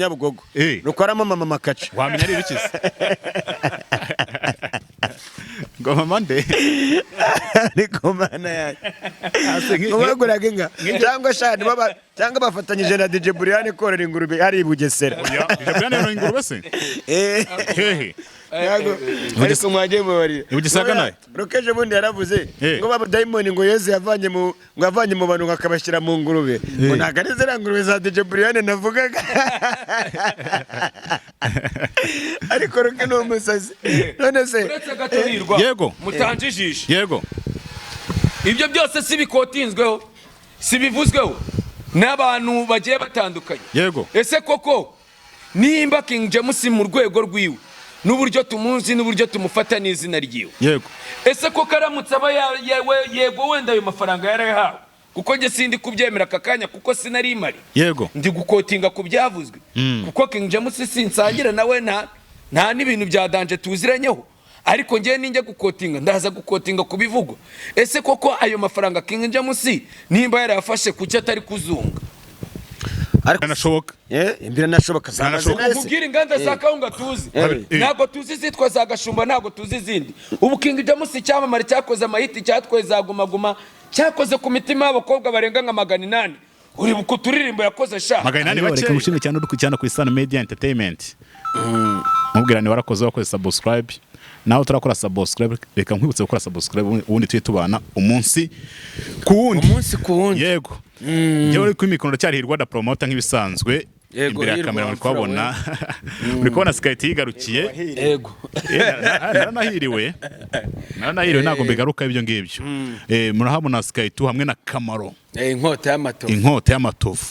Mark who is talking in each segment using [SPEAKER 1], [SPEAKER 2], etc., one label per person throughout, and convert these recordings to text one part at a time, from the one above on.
[SPEAKER 1] Nyabugogo rukoramo mama makaca
[SPEAKER 2] wamenya ari bikize ngoma mande
[SPEAKER 1] ariko mana yaje ngubaguraga inka cyangwa shani baba cyangwa bafatanyije na DJ Brian korera ingurube ari Bugesera
[SPEAKER 2] DJ Brian no ingurube se
[SPEAKER 1] yago ariko mwaje mu bari
[SPEAKER 2] Bugisaga naye
[SPEAKER 1] rokeje bundi yaravuze ngo baba diamond ngo Yesu yavanye mu bantu akabashyira mu ngurube ngo nagarize ngurube za DJ Brian navugaga ariko roke no musazi none se
[SPEAKER 3] yego mutanjijisha
[SPEAKER 2] yego
[SPEAKER 3] ibyo byose sibikotinzweho sibivuzweho n'abantu bagiye batandukanye
[SPEAKER 2] yego
[SPEAKER 3] ese koko nimba King James mu rwego rwiwe n'uburyo tumuzi n'uburyo tumufata n'izina ryiwe
[SPEAKER 2] yego
[SPEAKER 3] ese ko karamutse aba yego wenda ayo mafaranga yarayahawe kuko nge sindi kubyemera akakanya kuko sinari imari
[SPEAKER 2] yego
[SPEAKER 3] ndi gukotinga ku byavuzwe kuko King James sinsangira nawe nta n'ibintu bya danje tuziranyeho ariko ngiye ninjye gukotinga ndaza gukotinga kubivugwa ese koko ayo mafaranga King James nimba yarafashe kuki atari kuzunga
[SPEAKER 2] ariko nashoboka
[SPEAKER 1] imbere nashoboka
[SPEAKER 3] kubwira inganda za kawunga tuzi ntabwo tuzi zitwa za Gashumba ntabwo tuzi izindi ubu King James cyamamare cyakoze amahiti cyatweza guma cyakoze ku mitima y'abakobwa barenga nka 800 uri bukuturirimbo yakoze sha
[SPEAKER 2] 800 bake mushime cyane uri kucyana ku ISANO Media Entertainment mubwirane warakoze wakoze subscribe nawe turakora subscribe reka nkwibutse gukora subscribe ubundi tuye tubana umunsi ku wundi yego njye uri ku mikono cyari hirwa da promoter nk'ibisanzwe imbere ya kamera muri kwabona uri kubona SKY2 yigarukiye
[SPEAKER 3] yego
[SPEAKER 2] naranahiriwe ntago mbigaruka ibyo ngibyo murahabona SKY2 hamwe na Kamaro inkota y'amatovu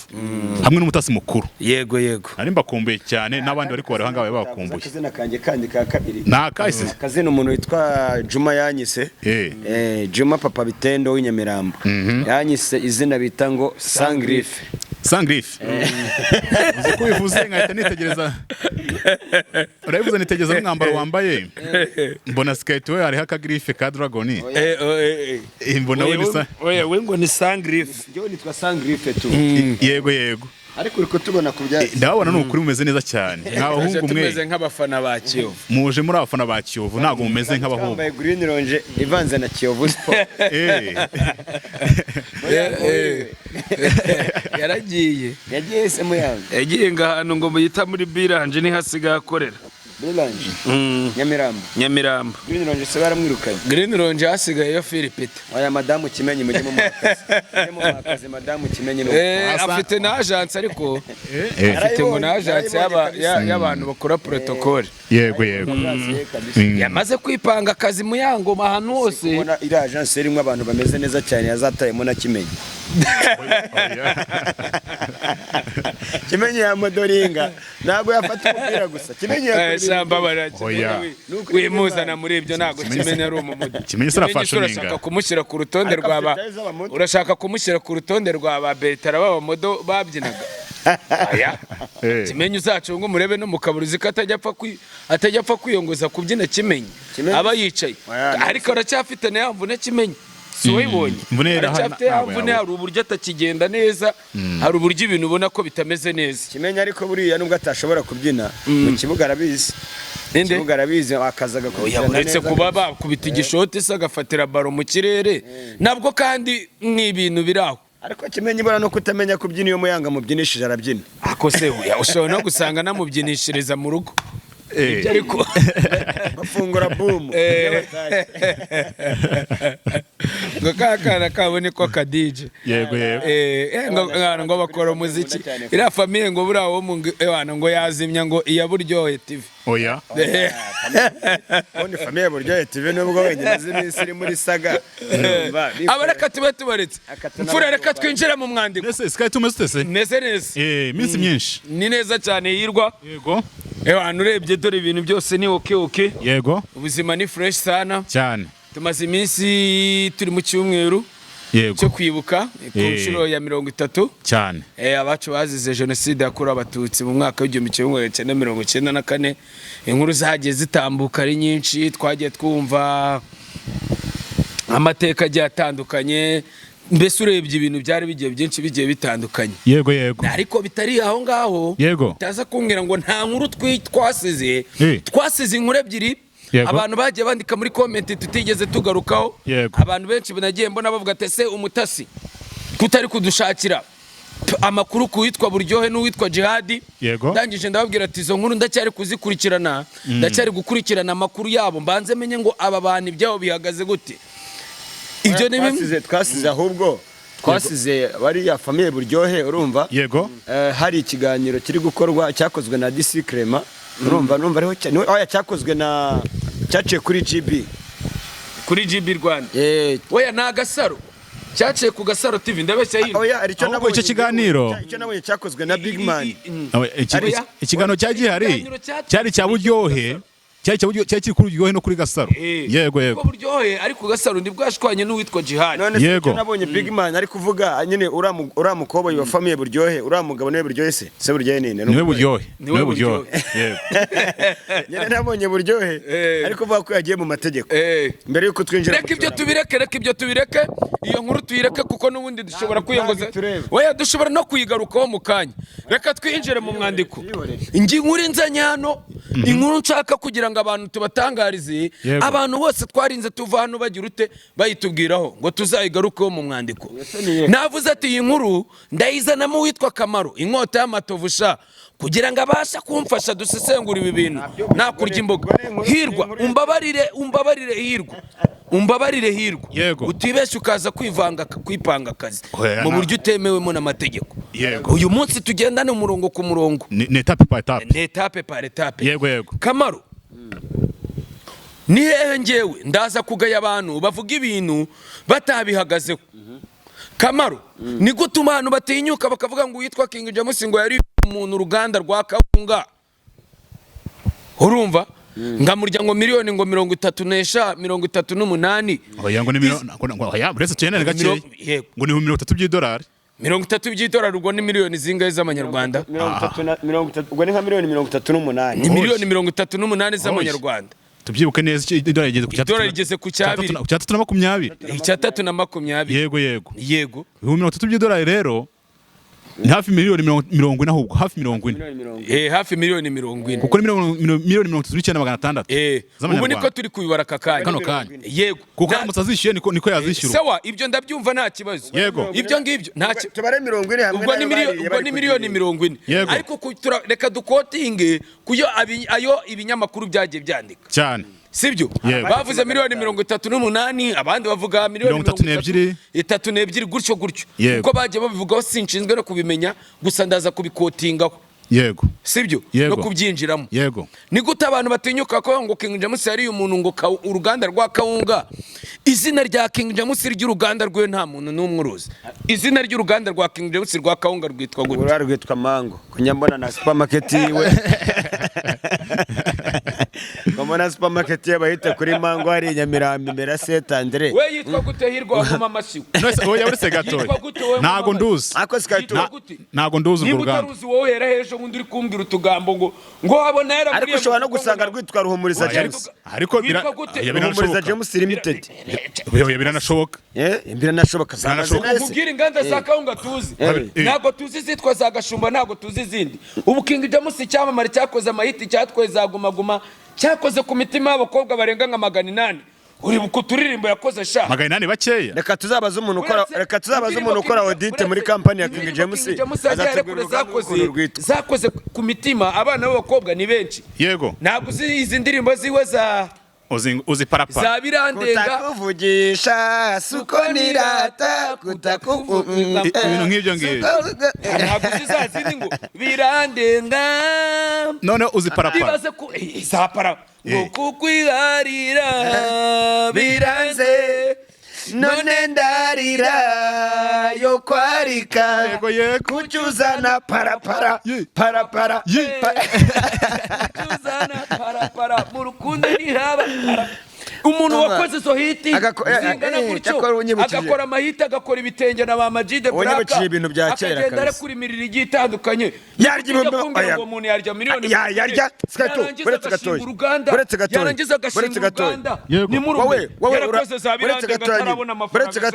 [SPEAKER 2] hamwe n'umutasi mukuru
[SPEAKER 1] yego
[SPEAKER 2] ari mbakumbuye cyane n'abandi bari kubareho ngawe bakumbuye
[SPEAKER 1] kazina kanjye kandi ka kabiri
[SPEAKER 2] na kahise
[SPEAKER 1] kazina umuntu witwa Juma yanyise Juma papa bitendo w'inyamirambo yanyise izina bita ngo Sangrife uzi ko bivuze nkahita nitegereza urabivuze nitegereza n'umwambaro wambaye mbona SKY2 hariho akagrife ka dragon mbona we bisa
[SPEAKER 3] we ngo ni Sangrife
[SPEAKER 1] njyewe nitwa Sangrife tu
[SPEAKER 2] yego
[SPEAKER 1] ariko uriko tubona kubyatsi
[SPEAKER 2] ndabona n'ukuri mumeze neza cyane nk'abahungu mwe
[SPEAKER 3] tumeze nk'abafana ba Kiyovu
[SPEAKER 2] muje muri abafana ba Kiyovu ntago mumeze nk'abahungu
[SPEAKER 1] bambaye green ronge ivanze na Kiyovu Sport yagiye se muyango
[SPEAKER 3] yagiye ngahano ngo muyita muri Bilanje ni hasiga akorera
[SPEAKER 1] Bilanje Nyamirambo green ronge se baramwirukanye
[SPEAKER 3] green ronge hasigaye yo Philipite
[SPEAKER 1] aya madamu kimenye mujye mu makazi madamu kimenye
[SPEAKER 3] afite na agence ariko afite ngo na agence y'abantu bakora protocole
[SPEAKER 2] yego
[SPEAKER 3] yamaze kwipanga akazi muyango ahantu hose
[SPEAKER 1] ubona iri agence irimo abantu bameze neza cyane yazatayemo na kimenye kimenye ya modoringa ntago yafata umupira gusa kimenye
[SPEAKER 3] shamba barakeye wimuzana muri ibyo ntago kimenye ari umumudu
[SPEAKER 2] kimenye sarafashoninga
[SPEAKER 3] urashaka kumushyira ku rutonde rw'aba Bertara baba modo babyinaga aya kimenye uzacunga umurebe no mukaburuzi ko atajya apfa kwiyongoza kubyina kimenye aba yicaye ariko aracyafite na yamvune kimenye Siwibonye mvune hari uburyo atakigenda neza hari uburyo ibintu ubona ko bitameze neza
[SPEAKER 1] kimenye ariko buriya nubwo atashobora kubyina mu kibuga arabizi kibuga arabizi akazaga
[SPEAKER 3] uretse kuba bakubita igishoti se agafatira baro mu kirere nabwo kandi n'ibintu biraho
[SPEAKER 1] ariko kimenye ibara no kutamenya kubyina iyo muyanga mubyinishije arabyina
[SPEAKER 3] ako se ushobora no gusanga namubyinishiriza mu rugo ariko
[SPEAKER 1] bafungura boom
[SPEAKER 3] ngo kakana kabone ko kadije
[SPEAKER 2] yego
[SPEAKER 3] ngo bakora umuziki ira famille ngo burawo mu ngo yazimya ngo iya buryohe TV
[SPEAKER 2] oya
[SPEAKER 1] Oni famille buryohe TV nubwo wenyine z'iminsi iri muri saga
[SPEAKER 3] abareka tube tubaretse mfura reka twinjira mu mwandiko
[SPEAKER 2] ese SKY2 meze
[SPEAKER 3] neza
[SPEAKER 2] minsi myinshi
[SPEAKER 3] ni neza cyane yirwa
[SPEAKER 2] yego
[SPEAKER 3] hano urebye dore ibintu byose ni okay
[SPEAKER 2] yego
[SPEAKER 3] ubuzima ni fresh sana
[SPEAKER 2] cyane
[SPEAKER 3] tumaze iminsi turi mu cyumweru cyo kwibuka ku nshuro ya 30
[SPEAKER 2] cyane
[SPEAKER 3] abacu bazize jenoside yakorewe abatutsi mu mwaka w'1994 inkuru zagiye zitambuka ari nyinshi twagiye twumva amateka agiye atandukanye mbese urebye ibintu byari bigiye byinshi bigiye bitandukanye.
[SPEAKER 2] Yego
[SPEAKER 3] ariko bitari aho ngaho.
[SPEAKER 2] Yego
[SPEAKER 3] utaza kumbwira ngo nta nkuru twasize inkuru ebyiri abantu bagiye bandika muri comment tutigeze tugarukaho. Abantu benshi banagiye mbona bavuga ati se umutasi kutari kudushakira amakuru kuwitwa Buryohe n'uwitwa Jihadi. Ndangije ndababwira ati izo nkuru ndacyari kuzikurikirana, ndacyari gukurikirana amakuru yabo mbanze menye ngo aba bantu ibyabo bihagaze gute. Ibyo ni
[SPEAKER 4] twasize ahubwo twasize bari ya famille Buryohe urumva. Hari ikiganiro kiri gukorwa cyakozwe na DC Clement urumva ariho cyane cyakozwe na cyaciye kuri GB
[SPEAKER 3] Rwanda. Oya na Gasaro cyaciye ku Gasaro TV ndabeshya yino.
[SPEAKER 4] Aricyo
[SPEAKER 2] nabo icyo kiganiro
[SPEAKER 4] icyo nabo cyakozwe na Big Man.
[SPEAKER 2] Ikiganiro cyagihari cyari cya Buryohe cyari kuri Buryohe no kuri Gasaro. Yego
[SPEAKER 3] Buryohe ari ku Gasaro ndi bwashwanye n'uwitwa Jihad.
[SPEAKER 4] Icyo nabonye Big Man ari kuvuga nyine uramukobo wa famille Buryohe uramugabo niwe Buryohe se Buryohe nene
[SPEAKER 2] niwe Buryohe. Yego
[SPEAKER 4] nyine nabonye Buryohe ari kuvuga ko yagiye mu mategeko mbere yuko twinjira.
[SPEAKER 3] Reka ibyo tubireke iyo nkuru tuyireke kuko nubundi dushobora kwiyongoza. Oya dushobora no kuyigarukaho mu kanya. Reka twinjire mu mwandiko. Ingi nkuru inzanye hano inkuru nshaka kugira ngo abantu tubatangarize abantu bose twarinze tuva hano bagira ute bayitubwiraho ngo tuzayigarukeho mu mwandiko. Navuze ati iyi nkuru ndayizanamo witwa Kamaro inkota y'amatovusha kugira ngo abasha kumfasha dusesengura ibi bintu nakurya imboga. Hirwa umbabarire Hirwa utibeshye ukaza kwipanga akazi mu buryo utemewemo n'amategeko. Uyu munsi tugendane umurongo ku murongo
[SPEAKER 2] ni etape
[SPEAKER 3] par etape. Yego Kamaro ni hehe ngewe ndaza kugaya abantu bavuga ibintu batabihagazeho. Kamaro ni gutuma abantu batinyuka bakavuga ngo witwa King James ngo yari umuntu uruganda rwa Kawunga urumva ngamurya ngo miliyoni ngo 38.
[SPEAKER 2] Oya ngo ni buretse cyane gake ngo ni $30.
[SPEAKER 3] $30 ubwo ni miliyoni zingahe z'amanyarwanda?
[SPEAKER 4] 30 ubwo ni nka miliyoni 38.
[SPEAKER 3] Ni miliyoni 38 z'amanyarwanda.
[SPEAKER 2] Tubyibuke neza idolari
[SPEAKER 3] rigeze ku cyabiri
[SPEAKER 2] cya 320
[SPEAKER 3] 320. Yego
[SPEAKER 2] $30 rero ni hafi miliyoni 40 ahubwo hafi 40.
[SPEAKER 3] Hafi miliyoni 40
[SPEAKER 2] kuko ni miliyoni 39,600
[SPEAKER 3] ubu niko turi kubibara kano kanya. Yego
[SPEAKER 2] kuko aramutse azishyuye niko yazishyura.
[SPEAKER 3] Sawa ibyo ndabyumva nta kibazo. Ibyo ngibyo
[SPEAKER 4] tubare 40 hamwe
[SPEAKER 3] ubwo ni miliyoni 40. Ariko reka dukotinge kuyo ayo ibinyamakuru byagiye byandika
[SPEAKER 2] cyane
[SPEAKER 3] sibyo bavuze miliyoni 38 abandi bavuga miliyoni 32 gutyo uko bagiye babivugaho sinshinzwe no kubimenya gusa ndaza kubikotingaho. Sibyo no kubyinjiramo. Ni gute abantu batinyuka ko ngo King James yari umuntu ngo uruganda rwa Kawunga. Izina rya King James ry'uruganda rwe nta muntu n'umwe uruzi. Izina ry'uruganda rwa King James rwa Kawunga rwitwa gute?
[SPEAKER 4] Rwitwa Mango kunyambona na supermarket iwe. Mbona supermarket yabahita kuri Mango hari Nyamirambo imbere ya Saint Andre.
[SPEAKER 3] We yitwa gute Hirwa wa Mama-Masiwe?
[SPEAKER 2] Oya uretse gato ntago nduzi
[SPEAKER 4] ako SKY2
[SPEAKER 2] ntago nduzi uruganda.
[SPEAKER 3] Niba utaruzi wowe yera hejo undi uri kumbwira utugambo ngo abona yara muri.
[SPEAKER 4] Ariko ushobora no gusanga rwitwa Ruhumuriza James.
[SPEAKER 2] Ariko
[SPEAKER 4] Ruhumuriza James Limited.
[SPEAKER 2] Biranashoboka.
[SPEAKER 4] Biranashoboka
[SPEAKER 3] ubwira inganda za Kawunga tuzi ntago tuzi zitwa za Gashumba ntago tuzi izindi. Ubu King James icyamamare cyakoze amahiti cyatweza guma cyakoze ku mitima y'abakobwa barenga nka 800. Uri bukuturirimbo yakoze sha
[SPEAKER 2] 800 bakeya.
[SPEAKER 4] Reka tuzabaza umuntu ukora audit muri company ya King James
[SPEAKER 3] zakoze ku mitima abana b'abakobwa ni benshi. Ntabwo izi ndirimbo ziwe za
[SPEAKER 2] uzi parapara
[SPEAKER 3] za birandenga
[SPEAKER 4] kutakuvugisha suko nirata
[SPEAKER 2] ibintu nk'ibyo ngibyo.
[SPEAKER 3] Ntabwo zizazindi ngo birandenga
[SPEAKER 2] none uzi parapara
[SPEAKER 3] bibaze ko za para ngo kukwiharira biranze
[SPEAKER 4] none ndarira yo kwarika kucyuzana parapara
[SPEAKER 3] kucyuzana parapara mu rukundo ntihaba umuntu wakoze izo hiti zingana gutyo agakora amahiti agakora ibitenge na ba Majide Braka akagenda arekura imiriro igiye itandukanye uwo muntu yarya miliyoni
[SPEAKER 4] yarya
[SPEAKER 3] yarangiza agashinga uruganda ni muri yarakoze za biranga atarabona amafaranga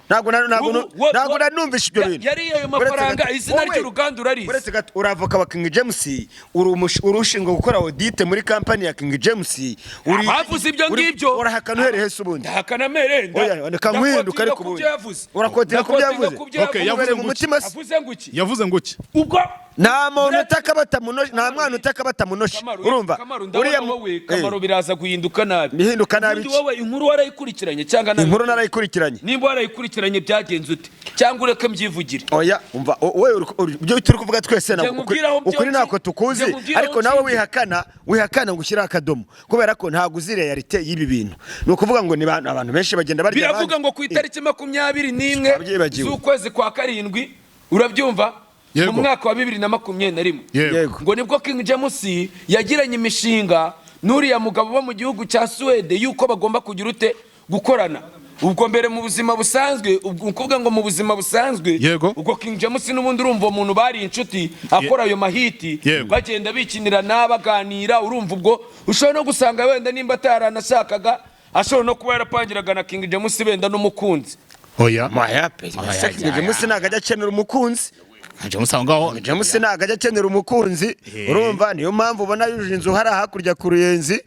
[SPEAKER 4] ntabwo nanumvishe ibyo bintu
[SPEAKER 3] yari ayo mafaranga izina ry'uruganda urarize
[SPEAKER 4] uravoka wa King James urushinzwe gukora audit muri company ya King James
[SPEAKER 3] bavuze ibyo ngibyo
[SPEAKER 4] urahakana uhereye se ubundi
[SPEAKER 3] ndahakana merenda
[SPEAKER 4] oya ndakamuhinduka ariko ubundi urakotera ku byavuze
[SPEAKER 2] okay yavuze
[SPEAKER 4] mu mutima
[SPEAKER 2] yavuze ngo iki
[SPEAKER 3] ubwo
[SPEAKER 4] nta muntu utakabamunosha nta mwana utakabamunosha urumva
[SPEAKER 3] uriya wowe Kamaro biraza guhinduka nabi
[SPEAKER 4] bihinduka nabi
[SPEAKER 3] wowe inkuru warayikurikiranye cyangwa nabi
[SPEAKER 4] inkuru narayikurikiranye
[SPEAKER 3] nimba warayikurikiranye byagenze ute cyangwa ureke mbyivugire
[SPEAKER 4] oya umva wowe byo turi kuvuga twese na ukuri nako tukuzi ariko nawe wihakana ngo ushyira akadomo kubera ko ntago uzi realite y'ibi bintu no kuvuga ngo ni abantu benshi bagenda barya
[SPEAKER 3] biravuga ngo ku itariki 21 z'ukwezi kwa karindwi urabyumva mu mwaka wa 2021 ngo nibwo King James yagiranye imishinga n'uriya mugabo wo mu gihugu cya Swede yuko bagomba kugira ute gukorana ubwo mbere mu buzima busanzwe ukuvuga ngo mu buzima busanzwe ubwo King James n'ubundi urumva umuntu bari inshuti akora ayo mahiti bagenda bikinira nabaganira urumva ubwo ushobora no gusanga wenda nimba ataranashakaga ashobora no kuba yarapangiraga na King James benda n'umukunzi
[SPEAKER 2] oya
[SPEAKER 4] King James nagajya akenera umukunzi James nagajya akenera umukunzi urumva niyo mpamvu ubona yujuje inzu hari hakurya ku Ruyenzi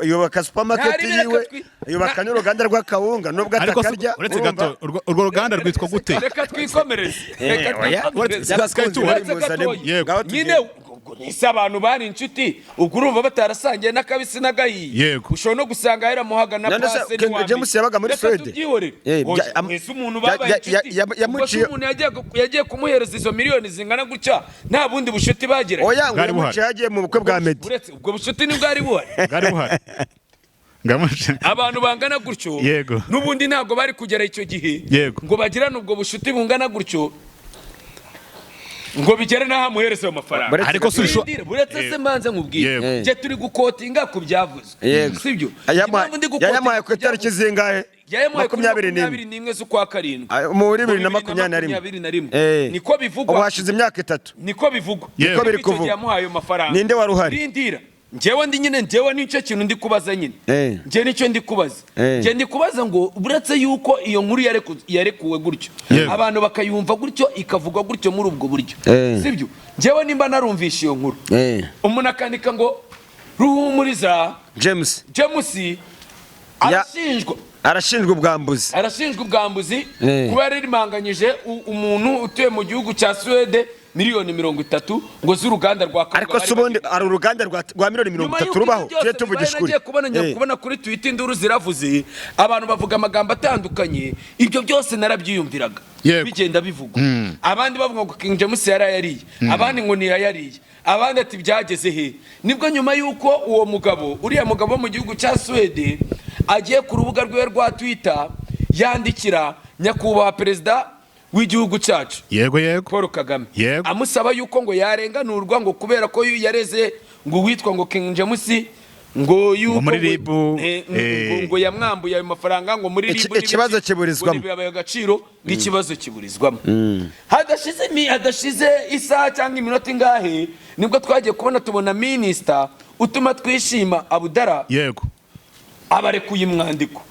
[SPEAKER 4] yubaka supermarket yiwe yubaka n'uruganda rw'akawunga nubwo atakarya
[SPEAKER 2] uretse gato urwo ruganda rwitwa gute
[SPEAKER 3] reka twikomereze nyine nise abantu bari inshuti ubwo urumva batarasangiye n'akabisi n'agahiye ushobora no gusanga yaramuhaga na pase
[SPEAKER 4] King James yabaga muri Swede
[SPEAKER 3] ese umuntu babaye inshuti umuntu yagiye kumuhereza izo miliyoni zingana gutya nta bundi bushuti bagiranye
[SPEAKER 4] oya ngo yagiye mu bukwe bwa Meddy
[SPEAKER 3] ubwo bushuti ni bwari buhari abantu bangana gutyo n'ubundi ntabwo bari kugera icyo gihe ngo bagirane ubwo bushuti bungana gutyo ngo bigere naha muhereza amafaranga
[SPEAKER 2] ariko surisho
[SPEAKER 3] buretse se manze nkubwiye je turi gukotinga ku byavuze sibyo
[SPEAKER 4] yamaye ku itariki zingahe
[SPEAKER 3] 21 z'ukwa karindwi
[SPEAKER 4] muri 2021
[SPEAKER 3] niko bivugwa
[SPEAKER 4] ubashize imyaka 3
[SPEAKER 3] niko bivugwa
[SPEAKER 4] niko biri kuvuga
[SPEAKER 3] yamuhaye amafaranga
[SPEAKER 4] ninde wari uhari
[SPEAKER 3] rindira njyewe ndi nyine njyewe nicyo kintu ndi kubaza nyine njye nicyo ndi kubaza njye ndi kubaza ngo buretse yuko iyo nkuru yarekuwe gutyo abantu bakayumva gutyo ikavugwa gutyo muri ubwo buryo sibyo njyewe nimba narumvisha iyo nkuru umuntu akandika ngo Ruhumuriza James
[SPEAKER 4] arashinjwa
[SPEAKER 3] ubwambuzi kuba yarimanganyije umuntu utuye mu gihugu cya Swede miliyoni 30 ngo z'uruganda rwa Kongo
[SPEAKER 4] ariko subundi ari uruganda rwa miliyoni 30 rubaho tuje tuvugisha kuri
[SPEAKER 3] kubona kuri Twitter induru ziravuze abantu bavuga amagambo atandukanye ibyo byose narabyiyumviraga bigenda bivugwa abandi bavuga ngo King James yarayariye abandi ngo ni yayariye abandi ati byageze he nibwo nyuma yuko uwo mugabo uriya mugabo mu gihugu cya Swede agiye ku rubuga rwe rwa Twitter yandikira nyakubahwa perezida w'igihugu cyacu Paul Kagame amusaba yuko ngo yarenganurwa ngo kubera ko yareze ngo witwa ngo King James ngo yuko
[SPEAKER 2] muri ribu
[SPEAKER 3] ngo yamwambuye ayo mafaranga ngo muri ribu
[SPEAKER 4] ikibazo kiburizwamo
[SPEAKER 3] bibaye agaciro n'ikibazo kiburizwamo hadashize isaha cyangwa iminota ingahe nibwo twagiye kubona tubona minister UTUMATWISHIMA Abudara abarekuye imwandiko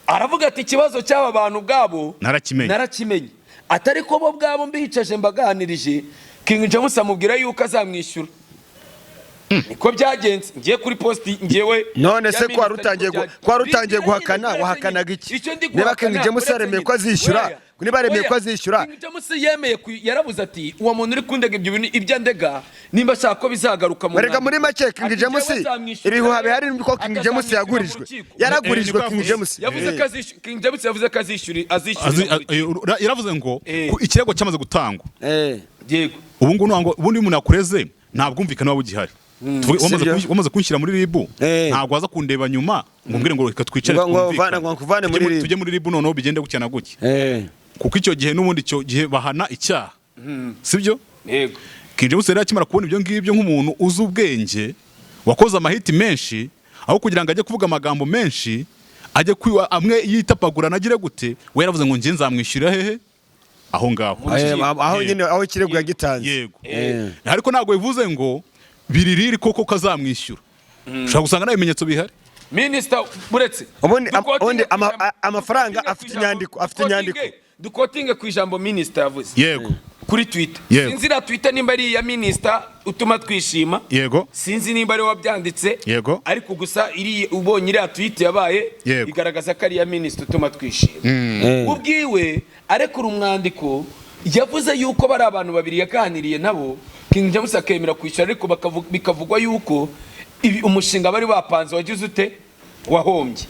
[SPEAKER 3] aravuga ati ikibazo cy'aba bantu bwabo narakimenye atari ko bo bwabo mbicaje mbaganirije King James amubwira yuko azamwishyura niko byagenze ngiye kuri post ngiyewe
[SPEAKER 4] none se kwa rutangiye guhakana wahakanaga iki niba King James yaremeye ko azishyura niba yaremeye ko azishyura
[SPEAKER 3] King James yemeye yaravuze ati uwo muntu uri kundega ibyo bintu ibyo ndega nimba ashaka ko bizagaruka mu
[SPEAKER 4] Barega muri make King James ibihuha bihari ko King James yaragurijwe King James
[SPEAKER 3] yavuze ko King James yavuze ko azishyura
[SPEAKER 2] yaravuze ngo ikirego cyamaze gutangwa
[SPEAKER 3] yego
[SPEAKER 2] ubundi umuntu yakureze nta bwumvikane waba ugihari wamaze kunshyira muri ribu ntabwo waza kundeba nyuma ngo mbwire ngo reka twicare tujye muri ribu noneho bigende gutya na gutya kuko icyo gihe n'ubundi icyo gihe bahana icyaha sibyo
[SPEAKER 3] yego
[SPEAKER 2] King James yari akimara kubona ibyo ngibyo nk'umuntu uzi ubwenge wakoze amahiti menshi aho kugira ngo ajye kuvuga amagambo menshi ajye kwiwa amwe yitapagura nagire gute we yaravuze ngo nje nzamwishyura hehe aho ngaho
[SPEAKER 4] aho nyine aho ikirego yagitanze
[SPEAKER 2] yego ariko ntabwo bivuze ngo biririri koko kazamwishyura ushobora gusanga nta bimenyetso bihari
[SPEAKER 3] Minister buretse
[SPEAKER 4] ubundi amafaranga afite inyandiko
[SPEAKER 3] dukotinge ku ijambo minister yavuze
[SPEAKER 2] yego
[SPEAKER 3] kuri Twitter sinzira Twitter nimba ari ya minister utuma twishima
[SPEAKER 2] yego
[SPEAKER 3] sinzi nimba ari wabyanditse
[SPEAKER 2] yego
[SPEAKER 3] ariko gusa iri ubonye iriya Twitter yabaye igaragaza ko ari ya minister utuma twishima ubwiwe arekura umwandiko yavuze yuko bari abantu babiri yaganiriye nabo King James akemera kwishyura ariko bikavugwa yuko umushinga bari bapanze wagize ute wahombye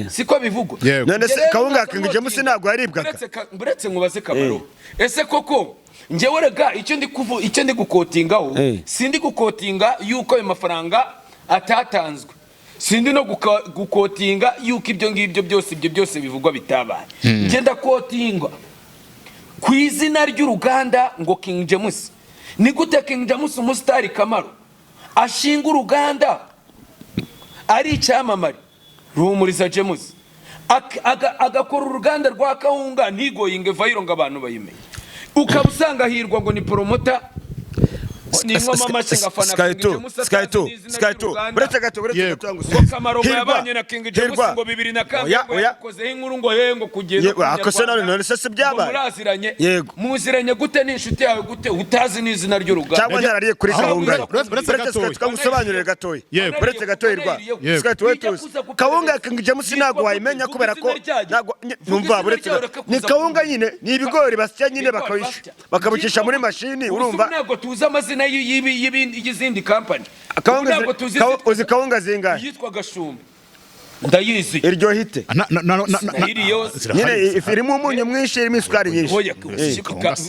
[SPEAKER 3] siko bivugwa
[SPEAKER 4] none se Kawunga King James ntabwo yaribwaga
[SPEAKER 3] buretse nkubaze Kamaro ese koko njewe rega icyo ndi gukotingaho sindi gukotinga yuko ayo mafaranga atatanzwe sindi no gukotinga yuko ibyo ngibyo byose bivugwa bitabaye ngenda kotinga ku izina ry'uruganda ngo King James ni gute King James umusitari Kamaro ashinga uruganda ari icyamamare Ruhumuriza James agakora uruganda rwa Kawunga ntigoyinge vayiro ngo abantu bayimenye ukabusanga hirwa ngo ni promoter ni ngoma amashinga fana
[SPEAKER 4] SKY2 buretse gato
[SPEAKER 3] Kamaro yabanye na King James ngo 2000 yakoze inkuru ngo yengo kugeza
[SPEAKER 4] akose none se byabaye
[SPEAKER 3] muraziranye muziranye gute n'inshuti yawe gute utazi n'izina ry'uruganda
[SPEAKER 4] cyangwa narariye kuri Kawunga buretse twagusobanurire gatoyi buretse gatoyi rwa SKY2 Kawunga King James ntago wayimenya kubera ko ntago numva buretse ni Kawunga nyine ni ibigori basya nyine bakabukisha muri mashini urumva
[SPEAKER 3] ntago tuzi amazina y'izindi company
[SPEAKER 4] uzi Kawunga zingahe
[SPEAKER 3] yitwa Gashumba ndayizi
[SPEAKER 4] iryo hite nyine irimo umunyu mwinshi irimo isukari nyinshi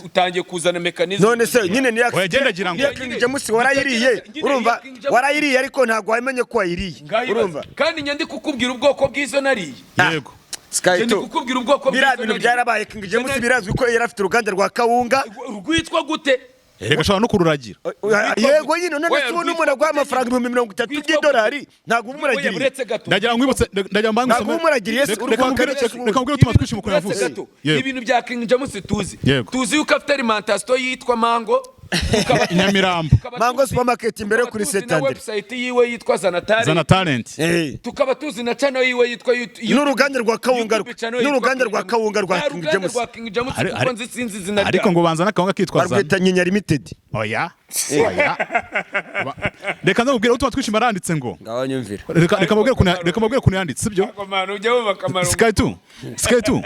[SPEAKER 3] utangiye kuzana mekanizme
[SPEAKER 4] none se nyine ni King James warayiriye urumva warayiriye ariko ntago wamenye ko wayiriye urumva
[SPEAKER 3] kandi nyandi kukubwira ubwoko bw'izo nariye
[SPEAKER 4] yego SKY2 bira bintu byarabaye King James birazwi ko yari afite uruganda rwa Kawunga
[SPEAKER 3] rwitwa gute
[SPEAKER 2] Erega shobora no kururagira.
[SPEAKER 4] Yego nyine none tubona umuntu agwa amafaranga $30 ntago umuragiriye.
[SPEAKER 2] Ndagira ngwibutse ndagira mbanga
[SPEAKER 4] ntago umuragiriye
[SPEAKER 2] reka ngwire utuma twishima ko yavuze.
[SPEAKER 3] Ibintu bya King James tuzi yuko afite alimentation yitwa Mango
[SPEAKER 2] Nyamirambo
[SPEAKER 4] Mango supermarket imbere kuri Setande
[SPEAKER 3] website yiwe yitwa Zana Talent tukaba tuzi na channel yiwe yitwa
[SPEAKER 4] n'uruganda rwa Kawunga rwa King James
[SPEAKER 3] kuko sinzi izina
[SPEAKER 2] ariko ngo banza nakawunga kitwa Zana
[SPEAKER 4] barwita Nyinya Limited
[SPEAKER 2] oya reka ndabwira utuma twishima aranditse ngo
[SPEAKER 4] ngaho nyumvira
[SPEAKER 2] reka mubwire kuntu yanditse sibyo SKY2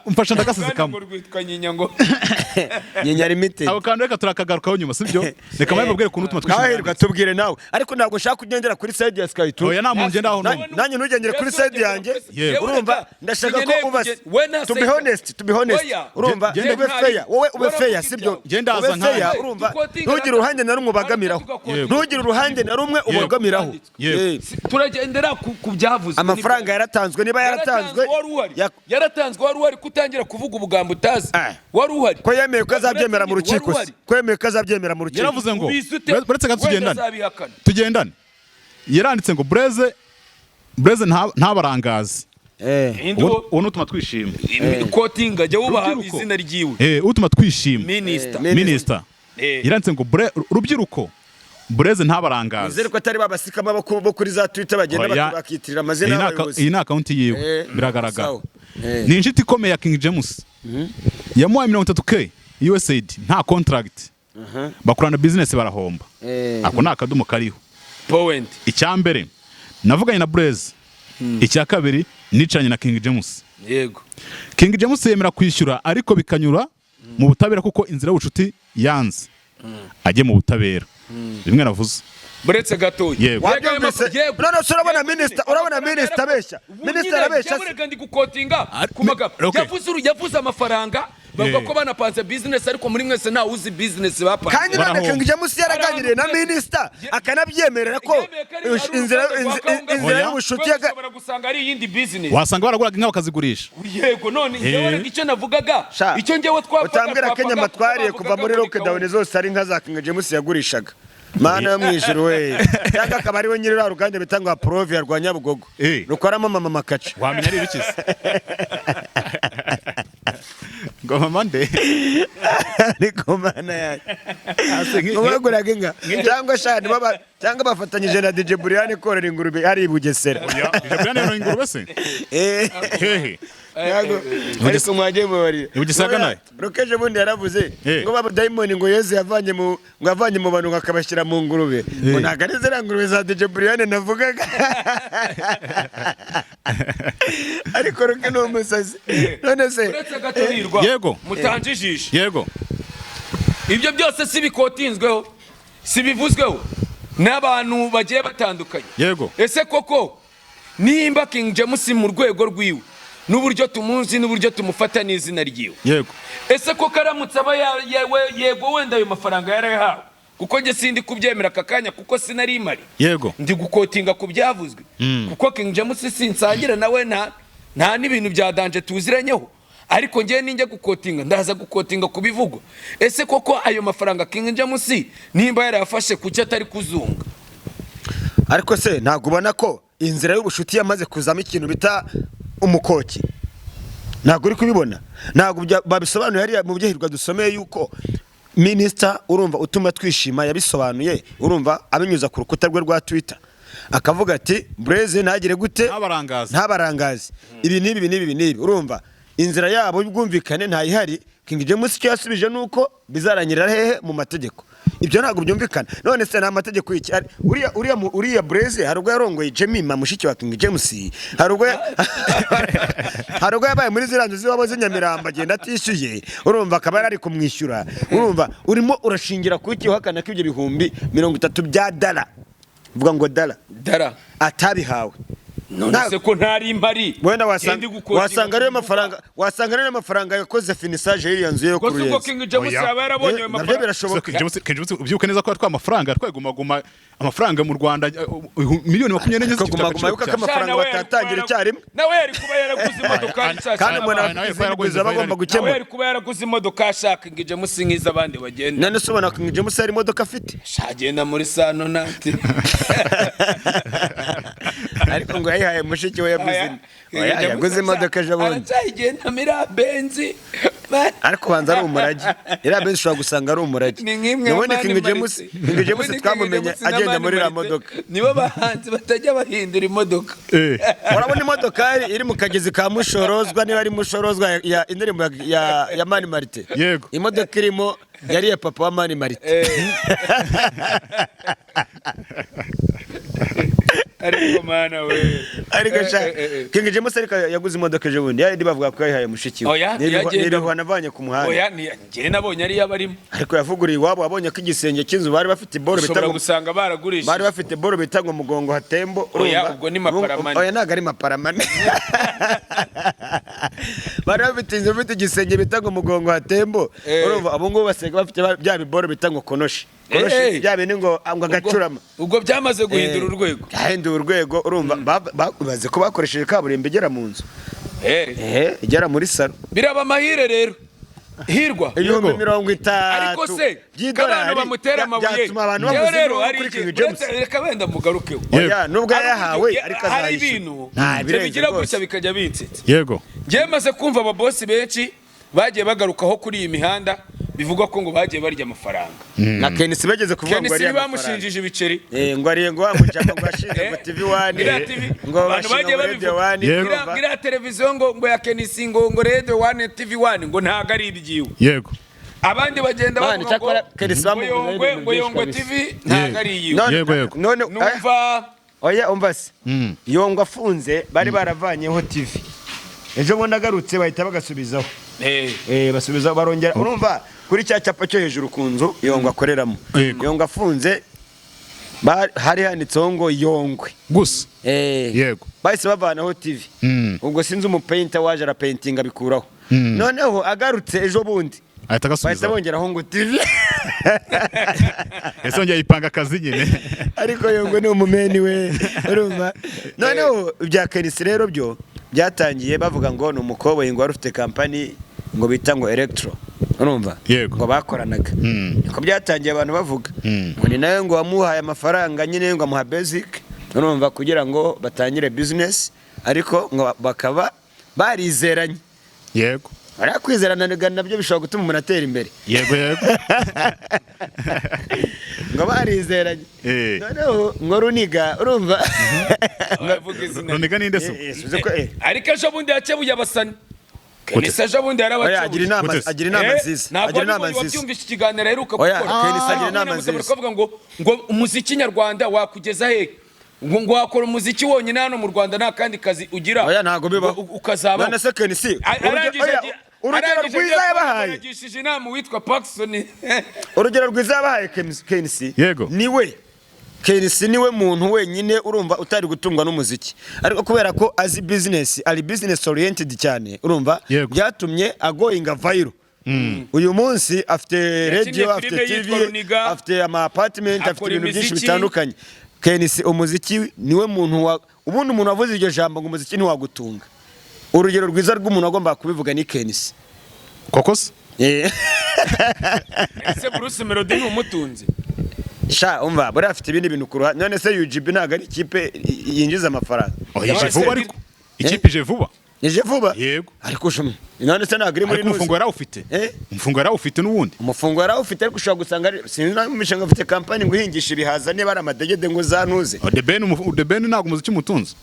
[SPEAKER 2] umfashe ndagasize kamwe
[SPEAKER 4] Nyinya Limited
[SPEAKER 2] abo kandi reka turakagarukaho nyuma sibyo reka mubwire kuntu utuma twishima
[SPEAKER 4] nawe tubwire nawe ariko ntabwo nshaka kugendera kuri side ya SKY2
[SPEAKER 2] oya namungenda aho
[SPEAKER 4] nanjye nugendere kuri side yanjye urumva ndashaka ko ubase to be honest urumva wowe ube fair sibyo
[SPEAKER 2] gendaza nka
[SPEAKER 4] urumva ntugire uruhande na rumwe ubagamiraho ntugire uruhande na rumwe ubagamiraho
[SPEAKER 3] turagendera ku byavuze
[SPEAKER 4] amafaranga yaratanzwe niba yaratanzwe
[SPEAKER 3] wari uhari kutangira kuvuga ubugambo utazi wari uhari
[SPEAKER 4] ko yemeye ko azabyemera mu rukiko
[SPEAKER 2] yaravuze ngo buretse ka tugendane yaranditse ngo Blaise ntabarangazi uwo nutuma twishima
[SPEAKER 3] kotinga jya wubaha izina ryiwe
[SPEAKER 2] utuma twishima minister yaranditse ngo rubyiruko Blaise ntabarangazi
[SPEAKER 4] nizere ko atari babasikama bo kuri za Twitter bagenda bakitirira amazina y'abayobozi
[SPEAKER 2] iyi ni account yiwe biragaragara ni inshuti ikomeye ya King James yamuhaye 30K USAID nta contract bakorana business barahomba ako ni akadumo kariho
[SPEAKER 3] point
[SPEAKER 2] icyambere navuganye na Blaise icya kabiri nicanye na King James
[SPEAKER 3] yego
[SPEAKER 2] King James yemera kwishyura ariko bikanyura mu butabera kuko inzira y'ubucuti yanze ajye mu butabera rimwe navuze
[SPEAKER 3] buretse gato
[SPEAKER 4] urabona minister abeshya
[SPEAKER 3] ndi gukotinga kumaga yavuze amafaranga bavuga ko banapanze business ariko muri mwese nta uzi business bapanze
[SPEAKER 4] kandi none King James yaraganiriye na minister akanabyemerera ko inzira y'ubushuti
[SPEAKER 3] ashobora gusanga ari iyindi business
[SPEAKER 2] wasanga baraguraga inka bakazigurisha
[SPEAKER 3] yego none yewe icyo navugaga icyo ngewe
[SPEAKER 4] utambwira Kenya matwariye kuva muri lockdown zose ari inka za King James yagurishaga mana yo mwijuru we cyangwa akaba ari we nyiri rwa ruganda bitangwa Provia rwa Nyabugogo rukoramo mama makaca
[SPEAKER 2] wamenya ari ibikize ngo mama nde
[SPEAKER 4] ariko mana yaje ngubaguraga inga cyangwa shani baba cyangwa bafatanyije na DJ Brian korera ingurube hari i Bugesera
[SPEAKER 2] DJ Brian yo ingurube se hehe
[SPEAKER 4] yago ariko mwaje muri
[SPEAKER 2] Bugisaga naye
[SPEAKER 4] rokeje bundi yaravuze ngo baba Diamond ngo Yesu yavanye mu bantu akabashyira mu ngurube ngo naganizera ngurube za DJ Brian navugaga ariko roke no musazi none se
[SPEAKER 2] yego
[SPEAKER 3] mutanjijisha
[SPEAKER 2] yego
[SPEAKER 3] ibyo byose si bikotinzweho si bivuzweho n'abantu bagiye batandukanye
[SPEAKER 2] yego
[SPEAKER 3] ese koko nimba King James mu rwego rwiwe n'uburyo tumuzi n'uburyo tumufata n'izina ryiwe
[SPEAKER 2] yego
[SPEAKER 3] ese ko karamutse aba yego wenda ayo mafaranga yarahawe kuko nge sindi kubyemera akakanya kuko sinari imari
[SPEAKER 2] yego
[SPEAKER 3] ndi gukotinga ku byavuzwe kuko King James sinsangira nawe nta n'ibintu bya danje tuziranyeho ariko nge ninjye gukotinga ndaza gukotinga ku bivugwa ese koko ayo mafaranga King James nimba yarafashe kuki atari kuzunga
[SPEAKER 4] ariko se ntabwo ubona ko inzira y'ubushuti yamaze kuzamo ikintu bita umukoki ntabwo uri kubibona ntabwo babisobanuye hariya mu byahirwa dusomeye yuko Minister urumva utuma twishima yabisobanuye urumva abinyuza ku rukuta rwe rwa Twitter akavuga ati Blaise ntagire gute ntabarangazi ibi nibi urumva inzira yabo y'ubwumvikane ntayihari King James cyo yasubije nuko bizarangirira hehe mu mategeko ibyo ntabwo byumvikana none se na amategeko y'iki uriya Blaise harubwo yarongoye Jemima mushiki wa King James harubwo yabaye muri ziranzo ziwabo z'Inyamiramba agenda atishyuye urumva akaba ari kumwishyura urumva urimo urashingira ku iki uhakana ko ibyo bihumbi 30 bya dala vuga ngo dala atabihawe
[SPEAKER 3] none ko ntari impari
[SPEAKER 4] wenda wasanga ari amafaranga yakoze finissage y'iriya nzu yo kuruye
[SPEAKER 3] kuko King James yaba yarabonye ayo mafaranga
[SPEAKER 4] birashoboka
[SPEAKER 2] ubyuke neza ko atwa amafaranga twegumaguma amafaranga mu Rwanda miliyoni 24
[SPEAKER 4] z'igiciro yuko amafaranga batatangira icyarimwe
[SPEAKER 3] nawe yari kuba yaraguze imodoka nshaka
[SPEAKER 4] kandi mwana bagomba gukemura
[SPEAKER 3] nawe yari kuba yaraguze imodoka ashaka King James nk'iza abandi bagenda
[SPEAKER 4] none sobona King James ari imodoka afite
[SPEAKER 3] shagenda muri sano nati
[SPEAKER 4] ariko ngo yayihaye mushiki we yaguze imodoka jabundi
[SPEAKER 3] aragenda mira benzi
[SPEAKER 4] ariko banza ari umurage ira benzi ushobora gusanga ari umurage none King James twamumenye agenda muri la modoka
[SPEAKER 3] nibo bahanzi batajya bahindura imodoka
[SPEAKER 4] urabona imodoka iri mu kagezi ka Mushorozwa niba ari Mushorozwa ya indirimbo ya Mani Marite
[SPEAKER 2] yego
[SPEAKER 4] imodoka irimo yariye papa wa Mani Marite
[SPEAKER 3] ariko mana we
[SPEAKER 4] ariko King James ariko yaguze imodoka je bundi yari bavuga ko yayihaye mushiki we niho navanye ku muhanda
[SPEAKER 3] oya ngiye nabonye ari yabarimo
[SPEAKER 4] ariko yavuguriye iwabo abonye ko igisenge cy'inzu bari bafite boro
[SPEAKER 3] bitanga gusanga baragurishije
[SPEAKER 4] bari bafite boro bitanga mugongo hatembo
[SPEAKER 3] oya ubwo ni maparamane
[SPEAKER 4] oya naga ari maparamane bari bafite inzu bafite igisenge bitanga mugongo hatembo urumva abo ngo basega bafite bya biboro bitanga konoshi byabe ni ngo agacurama
[SPEAKER 3] ubwo byamaze guhindura urwego
[SPEAKER 4] yahindura urwego urumva bakubaze ko bakoresheje kaburimbo igera mu nzu igera muri salo
[SPEAKER 3] biraba amahire rero hirwa
[SPEAKER 4] 50
[SPEAKER 3] ariko se kabana bamutera amabuye yewe rero hari reka benda mugarukeho
[SPEAKER 4] oya nubwo yahawe ariko
[SPEAKER 3] hari ibintu bigira gutya bikajya bitsitse
[SPEAKER 2] yego
[SPEAKER 3] ngiye maze kumva ababosi benshi bagiye bagarukaho kuri iyi mihanda bivugwa ko ngo bagiye barya amafaranga
[SPEAKER 4] na KNC bageze kuvuga ngo ari
[SPEAKER 3] bamushinjije ibiceri
[SPEAKER 4] ngo ari ngo amucaka ngo ashinze ngo TV1 ngo
[SPEAKER 3] abantu bagiye babivuga gira televiziyo ngo ya KNC ngo Radio 1 TV1 ngo ntago ari ibyiwe
[SPEAKER 2] yego
[SPEAKER 3] abandi bagenda bavuga ngo Yongwe TV ntago ari iyiwe
[SPEAKER 2] yego
[SPEAKER 4] none
[SPEAKER 3] numva
[SPEAKER 4] oya umvase Yongwe afunze bari baravanyeho TV ejo bundi agarutse bahita bagasubizaho basubizaho barongera urumva kuri cya cyapa cyo hejuru ku nzu Yongwe akoreramo Yongwe afunze hari handitseho ngo Yongwe
[SPEAKER 2] gusa yego
[SPEAKER 4] bahise bavanaho TV ubwo sinzi umupainter waje arapaintinga bikuraho noneho agarutse ejo bundi bahise bongeraho ngo TV
[SPEAKER 2] yasongeye ipanga akazi nyine
[SPEAKER 4] ariko Yongwe ni umumeni we urumva noneho ibya KNC rero byo byatangiye bavuga ngo ni umukoboyi ngo wari ufite kampani ngo bita ngo Electro urumva
[SPEAKER 2] Yego.
[SPEAKER 4] ngo bakoranaga niko byatangiye abantu bavuga ngo ni nawe ngo wamuhaye amafaranga nyine ngo amuha basic urumva kugira ngo batangire business ariko ngo bakaba barizeranye
[SPEAKER 2] yego
[SPEAKER 4] ariya kwizerana nabyo bishobora gutuma umuntu atera imbere
[SPEAKER 2] yego
[SPEAKER 4] ngo barizeranye noneho ngo Runiga urumva
[SPEAKER 2] Runiga ninde se
[SPEAKER 3] ariko ejo bundi yakebuye abasani KNC ejo bundi yarabakebuye
[SPEAKER 4] agira inama nziza
[SPEAKER 3] ntabwo ari wabyumvise ikiganiro aheruka
[SPEAKER 4] gukora KNC agira inama nziza
[SPEAKER 3] bakavuga ngo umuziki nyarwanda wakugeza he ngo wakora umuziki wonyine hano mu Rwanda nta kandi kazi ugira
[SPEAKER 4] oya ntago biba
[SPEAKER 3] ukazaba
[SPEAKER 4] none se KNC urugero rwiza yabahaye
[SPEAKER 3] arangishije inama witwa Paxson
[SPEAKER 4] urugero rwiza yabahaye KNC
[SPEAKER 2] yego
[SPEAKER 4] niwe KNC niwe muntu wenyine urumva utari gutungwa n'umuziki ariko kubera ko azi business ari business oriented cyane urumva byatumye agoinga viral uyu munsi afite radio afite TV afite ama apartment afite ibintu byinshi bitandukanye KNC umuziki niwe muntu ubundi umuntu wavuze iryo jambo ngo umuziki ntiwagutunga urugero rwiza rw'umuntu agomba kubivuga ni KNC
[SPEAKER 2] koko se
[SPEAKER 3] ese Bruce Melody ni umutunzi
[SPEAKER 4] sha umva bari afite ibindi bintu ku ruhande none se UGB ntago ari ikipe yinjiza amafaranga
[SPEAKER 2] ije vuba ariko ikipe ije vuba
[SPEAKER 4] ije vuba
[SPEAKER 2] yego
[SPEAKER 4] ariko shuma none se ntago iri muri
[SPEAKER 2] umufungo yarawufite umufungo yarawufite n'ubundi
[SPEAKER 4] umufungo yarawufite ariko ushobora gusanga sinamisha afite kampani ngo ihingisha ibihaza niba ari amadegede ngo zanuze
[SPEAKER 2] The Ben ntago umuziki mutunzi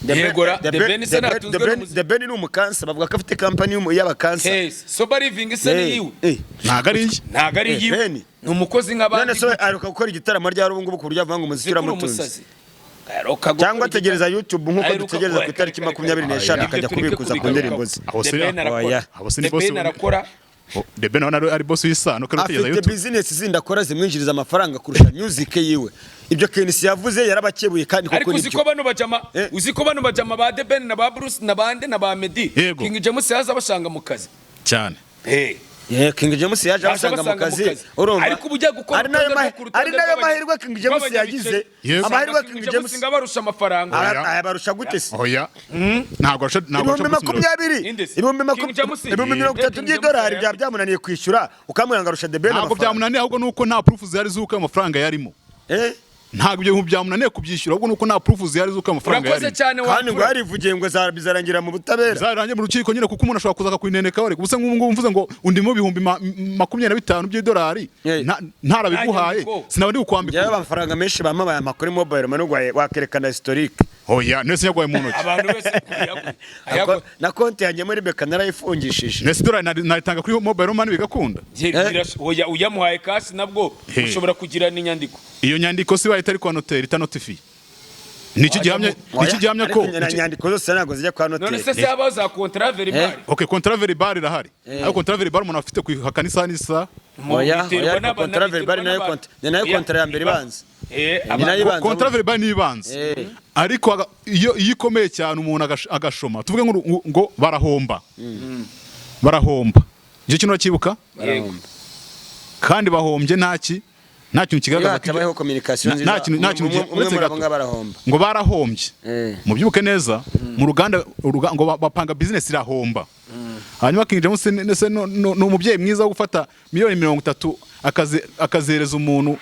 [SPEAKER 4] The Ben ni umukansa bavuga ko afite kampani y'abakansa
[SPEAKER 3] Sober Living se ni yiwe
[SPEAKER 2] ntago ari
[SPEAKER 3] yiwe ni umukozi nk'abandi
[SPEAKER 4] none se aruka gukora igitaramo rya ubu ngubu ku buryo avanga umuziki uramutunze cyangwa ategereza YouTube nkuko dutegereza ku itariki 25 akajya kubikuza ku ndirimbo ze
[SPEAKER 3] The Ben arakora
[SPEAKER 2] The Ben ari boss w'Isano kandi utegereza YouTube
[SPEAKER 4] afite business zindi akora zimwinjiriza amafaranga kurusha music yiwe ibyo KNC yavuze yarabakebuye kandi koko
[SPEAKER 3] nibyo ariko uziko bano bajama ba The Ben na ba Bruce na bande na ba Meddy King James yaza bashanga mu kazi
[SPEAKER 2] cyane
[SPEAKER 4] King James yaje abasanga mu kazi urumva
[SPEAKER 3] ariko ubujya gukora
[SPEAKER 4] ari nayo mahirwe King James yagize amahirwe King James
[SPEAKER 3] ngabarusha amafaranga
[SPEAKER 4] ayabarusha gute se
[SPEAKER 2] oya ntabwo
[SPEAKER 4] ibihumbi 30 by'idolari byamunaniye kwishyura ukamwangarusha The Ben
[SPEAKER 2] ntabwo byamunaniye ahubwo nuko nta proof zihari zuko amafaranga yarimo ntabwo ibyo byamunaniye kubyishyura ahubwo nuko nta proof zihari zuko amafaranga yarimo
[SPEAKER 4] kandi ngo yarivugiye ngo bizarangira mu butabera
[SPEAKER 2] zarangiye mu rukiko nyine kuko umuntu ashobora kuza akakwineneka wari gusa nk'ubu mvuze ngo undimo ibihumbi 25 by'idolari ntarabiguhaye sinabandi gukwambika
[SPEAKER 4] yawe amafaranga menshi bamabaye amakuru mobile money wakerekana historique
[SPEAKER 2] oya nese yagwaye mu ntoki
[SPEAKER 3] abantu bese
[SPEAKER 4] na konti yanjye muri beka narayifungishije
[SPEAKER 2] nese dolari naritanga kuri mobile money bigakunda
[SPEAKER 3] oya uyamuhaye cash nabwo ushobora kugira n'inyandiko
[SPEAKER 2] iyo nyandiko si bayita ari kwa notaire itanotifiye niki gihamya ko
[SPEAKER 4] nyandiko zose ntago zijya kwa notaire
[SPEAKER 3] none se yaba za contrat verbal
[SPEAKER 2] okay contrat verbal irahari ariko contrat verbal umuntu afite kwihakana isa
[SPEAKER 4] oya contrat verbal nayo contrat ya mbere ibanza
[SPEAKER 2] contrat verbal ni ibanza ariko iyo ikomeye cyane umuntu agashoma tuvuge ngo barahomba icyo kintu cyibuka kandi bahombye nta kintu kigaragaza
[SPEAKER 4] cyabayeho communication nziza
[SPEAKER 2] ngo barahombye mu byuke neza mu ruganda ngo bapanga business irahomba hanyuma King James no umubyeyi mwiza wo gufata miliyoni 30 akazereza umuntu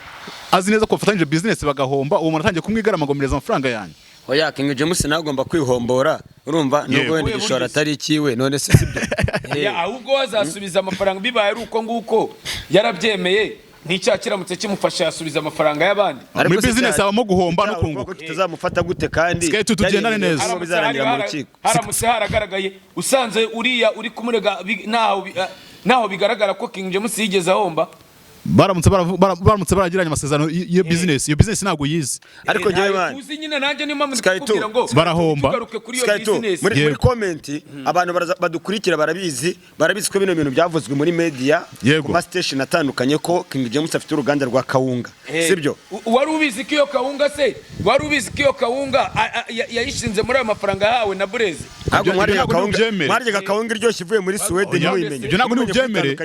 [SPEAKER 2] azi neza ko bafatanyije business bagahomba uwo muntu atangiye kumwigarama ngo mireza amafaranga yanyu
[SPEAKER 4] oya King James nagomba kwihombora urumva nubwo wenda igishora atari ikiwe none se sibyo
[SPEAKER 3] ahubwo wazasubiza amafaranga bibaye ari uko nguko yarabyemeye n'icya kiramutse kimufasha yasubiza amafaranga y'abandi
[SPEAKER 2] muri business abamo guhomba no kunguka
[SPEAKER 4] tutazamufata gute kandi
[SPEAKER 2] SKY2 tugendane neza
[SPEAKER 4] bizarangira mu rukiko
[SPEAKER 3] haramutse haragaragaye usanze uri kumurega naho bigaragara ko King James yigeze ahomba
[SPEAKER 2] baramutse baragiranye amasezerano iyo business ntabwo yize
[SPEAKER 4] ariko ngewe man
[SPEAKER 3] uzi nyine nanjye niyo mpamvu ndikubwira ngo
[SPEAKER 2] barahomba
[SPEAKER 4] muri comment abantu badukurikira barabizi ko bino bintu byavuzwe muri media ku ma station atandukanye ko King James afite uruganda rwa kawunga sibyo
[SPEAKER 3] wari ubizi ko iyo kawunga yayishinze muri ayo mafaranga yahawe na Blaise
[SPEAKER 4] ntabwo mwari kawunga iryoshye ivuye muri Sweden ntiwimenye
[SPEAKER 2] ibyo ntabwo ni ubyemere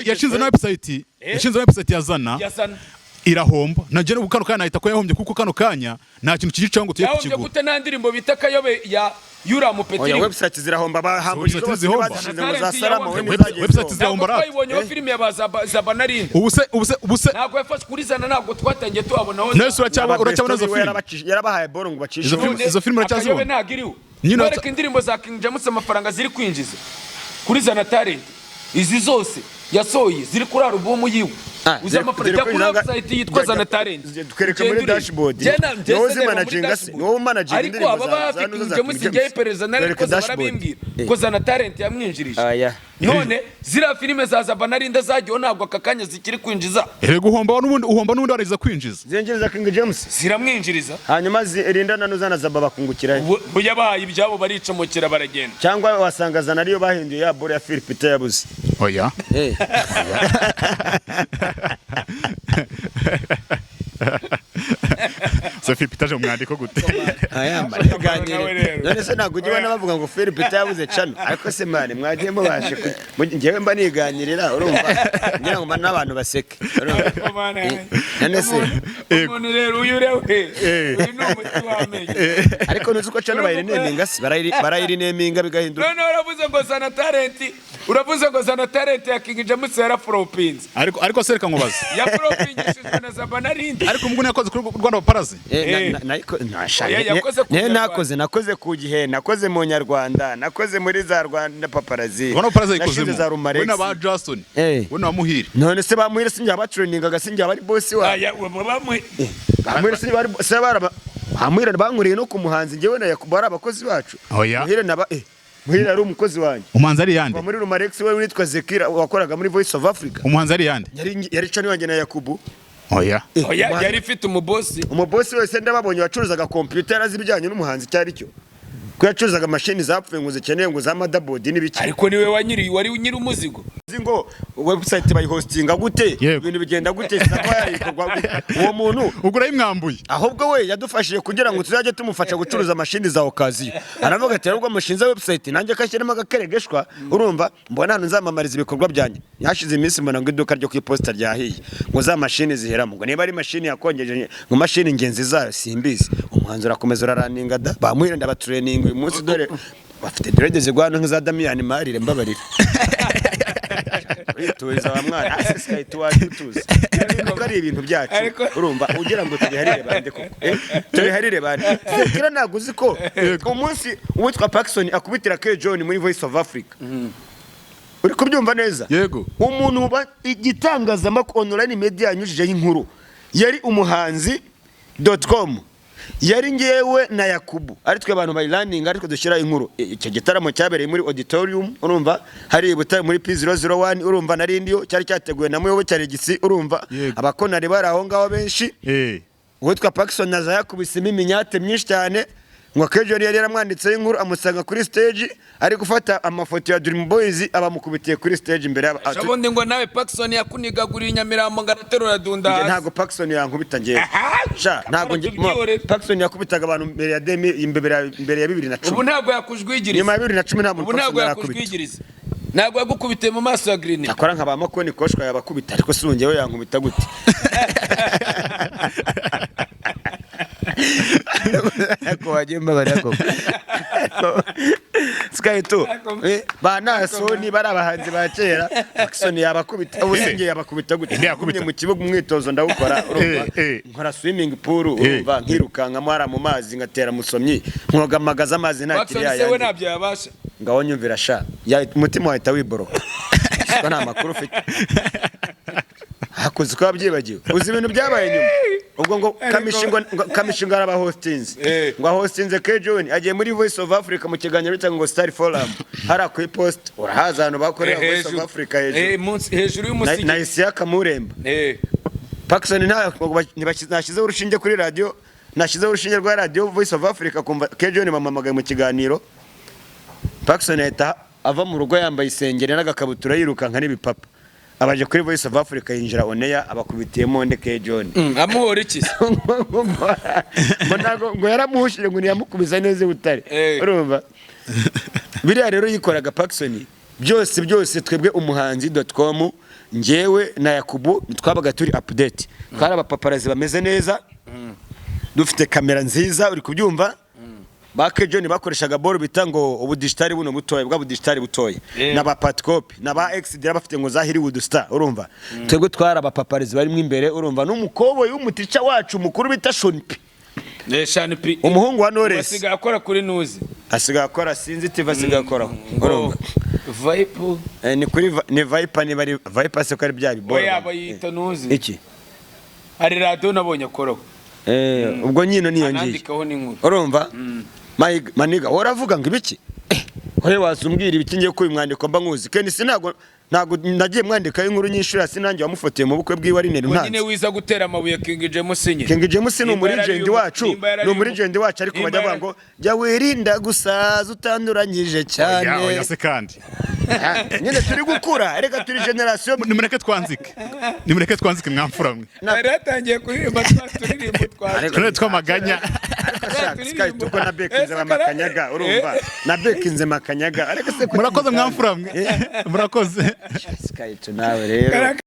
[SPEAKER 2] yashinze na website ya Zana irahomba naje no kano kanya nahita ko yahombye kuko kano kanya nta kintu kigicaho ngo tuye kukigura
[SPEAKER 3] yahombye gute nta ndirimbo bita Kayobe ya Yura Mupetiri
[SPEAKER 4] website zirahomba bahambuje
[SPEAKER 2] zose
[SPEAKER 4] bazashinze mu za Salama
[SPEAKER 2] website zirahomba rat
[SPEAKER 3] twayibonyeho filime ya Zabanarinde
[SPEAKER 2] ubuse
[SPEAKER 3] ntabwo yafashe kurizana ntabwo twatangiye tubabonaho
[SPEAKER 2] nese uracyabona zo film
[SPEAKER 4] yarabahaye boro ngo bacishe
[SPEAKER 2] izo film uracyazibona
[SPEAKER 3] Kayobe ntagiriwe
[SPEAKER 2] Nyine
[SPEAKER 3] bareka indirimbo za King James amafaranga ziri kwinjiza kuri Zana Talent izi zose yasoye ziri kuri album yiwe uza amafaranga kuri website yitwa Zana Talent
[SPEAKER 4] dukereka muri dashboard yoze managinga no managing
[SPEAKER 3] ariko aba bafite James ngiye pereza nariko barabimbwira ko Zana Talent yamwinjirije none zira filime za Zabanarinde zagiye ntabwo akakanya zikiri kwinjiza
[SPEAKER 2] guhomba n'ubundi wariza kwinjiza
[SPEAKER 4] zinjiriza King James
[SPEAKER 3] ziramwinjiriza
[SPEAKER 4] hanyuma zirindana n'uzana Zaba bakungukira
[SPEAKER 3] buyabaye ibyabo baricomokera baragenda
[SPEAKER 4] cyangwa wasanga Zana ariyo bahinduye ya bore ya Philip yabuze
[SPEAKER 2] oya Sophie pitaje umwandiko gute
[SPEAKER 4] none se ntabwo ujya ubona bavuga ngo Philip yabuze cano ariko se mane mwagiye mubashe ngewe mba niganirira urumva ngira ngo n'abantu baseke none se
[SPEAKER 3] umuntu rero uyu rewe uyu ni umuti wamenye
[SPEAKER 4] ariko nuzi ko cano bayirineminga se barayirineminga bigahinduka
[SPEAKER 3] none uravuze ngo Zana Talent ya King James yarafropinze
[SPEAKER 2] ariko sereka nkubaza
[SPEAKER 3] yapropingishijwe na Zabanarinde
[SPEAKER 2] ariko mbwo yakoze kuri Rwanda Paparazi
[SPEAKER 4] nakoze ku gihe nakoze mu Nyarwanda nakoze muri za Rwanda Paparazi
[SPEAKER 2] Rwanda Paparazi ikozemo
[SPEAKER 4] za Rumarex
[SPEAKER 2] we na ba Justin we na Muhire
[SPEAKER 4] none se ba Muhire sinjya batrainingaga sinjya bari boss wa Muhire sinjya bari se bara Muhire bankuriye no ku muhanzi ngewe na Yakubu ari abakozi bacu Muhire na ba Muhire ari umukozi wanjye
[SPEAKER 2] umuhanzi ari yande
[SPEAKER 4] muri Rumarex we witwa Zekira wakoraga muri Voice of Africa
[SPEAKER 2] umuhanzi ari yande
[SPEAKER 4] yari cani wanjye na Yakubu
[SPEAKER 2] oya
[SPEAKER 3] yari ifite
[SPEAKER 4] umubosi wese ndababonye wacuruzaga computer azibijyanye n'umuhanzi cyari cyo ko yacuruzaga machine zapfuye ngo zikeneye ngo za motherboard n'ibiki
[SPEAKER 3] ariko niwe wari nyiri umuzigo
[SPEAKER 4] ngo website bayihostinga gute ibintu bigenda gute sabayikorwa uwo muntu
[SPEAKER 2] ugura imwambuye
[SPEAKER 4] ahubwo we yadufashije kugira ngo tuzajye tumufasha gucuruza machine za okaziyo aravuga ati ahubwo machine za website nanjye kashyiremo agakeregeshwa urumva mbona hano nzamamariza ibikorwa byanjye yashize iminsi mbona ngo iduka ryo ku iposita ryahiye ngo za machine ziheramo ngo niba ari machine yakongeje ngo machine ingenzi zayo simbizi umuhanzi urakomeza uraraninga da bamuhirenda batraining uyu munsi dore bafite dread zigwana nk'iza Damian Marire mbabarira tuza wa mwana SKY2 wadutuza ari ibintu byacu urumva ugira ngo tubiharire bande koko tubiharire bande kira naguzi ko umunsi uwitwa Paxson akubitira K John muri Voice of Africa uri kubyumva neza
[SPEAKER 2] yego
[SPEAKER 4] umuntu igitangazamakuru online media yanyujije inkuru yari umuhanzi.com yari ngewe na Yakubu ari twe abantu bayilanding ariko dushyira inkuru icyo gitaramo cyabereye muri auditorium urumva hari butari muri P001 urumva narindiyo cyari cyateguwe na muyobo cyari gisi urumva abakonari bari aho ngaho benshi uwitwa Paxson naza yakubisemo iminyate myinshi cyane ngo Kejori yari yaramwanditseho inkuru amusanga kuri stage ari gufata amafoto ya Dream Boys abamukubitiye kuri stage imbere
[SPEAKER 3] shabundi ngo nawe Paxson yakunigaguriye Nyamirambo ngaraterura dunda
[SPEAKER 4] ntago Paxson yankubita ngiye sha ntago Paxson yakubitaga abantu imbere ya demi imbere ya 2010
[SPEAKER 3] ubu ntago yakujwigiriza
[SPEAKER 4] nyuma ya 2010 nta muntu
[SPEAKER 3] ntago yakujwigiriza ntago yagukubitiye mu maso ya Green
[SPEAKER 4] akora nkaba makoni koshwa yabakubita ariko sungewe yankubita gute ko wajemba barako SKY2 bana Sony barabahanzi ba kera Paxson yabakubita ubusenge yabakubita gute yakubita mu kibuga umwitozo ndawukora urumva nkora swimming pool urumva nkirukanka mwara mu mazi ngatera musomyi nkoga magaza amazi ntakiriya
[SPEAKER 3] yanjye Paxson nabyo yabasha
[SPEAKER 4] ngaho nyumvira sha umutima wahita wiboroka ko nta makuru ufite hakuze ko abyibagiwe uzi ibintu byabaye nyuma ubwo ngo kamishingo araba hostings ngo hostinze K John agiye muri Voice of Africa mu kiganiro bitanga ngo Star Forum hari ku post urahaza hano bakorera Voice of Africa
[SPEAKER 3] hejuru y'umusigi
[SPEAKER 4] na Isia Kamuremba Paxson nashizeho urushinge kuri radio nashizeho urushinge rwa radio Voice of Africa kumva K John mamamagaye mu kiganiro Paxson ahita ava mu rugo yambaye isengeri n'agakabutura yirukanka n'ibipapa abaje kuri Voice of Africa yinjira oneya abakubitiyemo K John
[SPEAKER 3] amuhora iki
[SPEAKER 4] ngo yaramuhushije ngo niyamukubiza neza butare urumva biriya rero yikoraga Paxson byose twebwe umuhanzi.com njyewe na Yakubu twabaga turi update twari abapaparazi bameze neza dufite kamera nziza uri kubyumva bake John bakoreshaga ball bita ngo ubu digital buno butoye bwa digital butoye naba patcopy naba XD bafite ngo za Hollywood star urumva twebwe twara abapaparazi bari mu imbere urumva n'umukobo y'umutica wacu mukuru bita Shonipi
[SPEAKER 3] Shanipi
[SPEAKER 4] umuhungu wa Knowless
[SPEAKER 3] asigaye akora kuri Nuzi
[SPEAKER 4] asigaye akora sinzi TV asigaye akora urumva
[SPEAKER 3] Vibe
[SPEAKER 4] ni kuri ni Viper ni bari Viper se ko ari bya bibora
[SPEAKER 3] oya bayita Nuzi
[SPEAKER 4] iki
[SPEAKER 3] ari radio nabonye akoraho
[SPEAKER 4] ubwo nyino niyo ngiye
[SPEAKER 3] andikaho n'inkuru
[SPEAKER 4] urumva maniga waravuga ngo ibiki hoye wasumbwira ibiki ngiye kuyi mwandiko mba nkuzi KNC ntago nagiye mwandika inkuru nyinshura sinanjye wamufotoye mu bukwe bwiwe ari neri ntanze
[SPEAKER 3] nyine wiza gutera amabuye King James nyine
[SPEAKER 4] King James ni umurigende wacu ariko bajya bango jya wirinda gusaza utanduranyije cyane
[SPEAKER 2] oya se kandi
[SPEAKER 4] nyine turi gukura reka turi generation
[SPEAKER 2] nimureke twanzike mwamfuramwe
[SPEAKER 3] naratangiye kuririmba turirimba
[SPEAKER 2] twamaganya
[SPEAKER 4] SKY2 tuko na bekinze bamakanyaga urumva na bekinze makanyaga ariko se
[SPEAKER 2] murakoze mwamfuramwe murakoze
[SPEAKER 4] SKY2 nawe rero